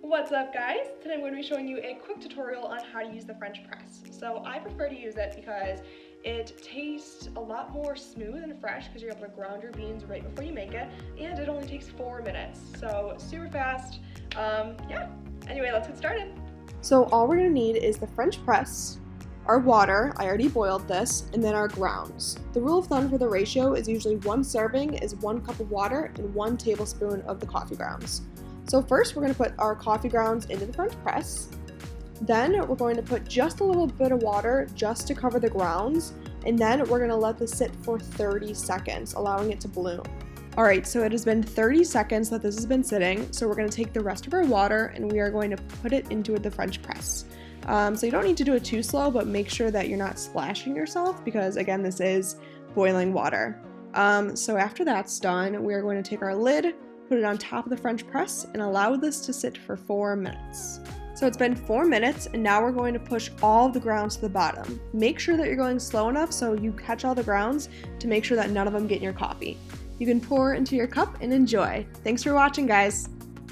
What's up, guys? Today I'm going to be showing you a quick tutorial on how to use the French press. So I prefer to use it because it tastes a lot more smooth and fresh because you're able to ground your beans right before you make it, and it only takes 4 minutes. So super fast. Yeah. Anyway, let's get started. So all we're gonna need is the French press, our water, I already boiled this, and then our grounds. The rule of thumb for the ratio is usually 1 serving is 1 cup of water and 1 tablespoon of the coffee grounds. So first we're gonna put our coffee grounds into the French press. Then we're going to put just a little bit of water just to cover the grounds, and then we're gonna let this sit for 30 seconds, allowing it to bloom. Alright, so it has been 30 seconds that this has been sitting, so we're going to take the rest of our water and we are going to put it into the French press. So you don't need to do it too slow, but make sure that you're not splashing yourself because, again, this is boiling water. So after that's done, we are going to take our lid, put it on top of the French press, and allow this to sit for 4 minutes. So it's been 4 minutes, and now we're going to push all of the grounds to the bottom. Make sure that you're going slow enough so you catch all the grounds to make sure that none of them get in your coffee. You can pour into your cup and enjoy. Thanks for watching, guys.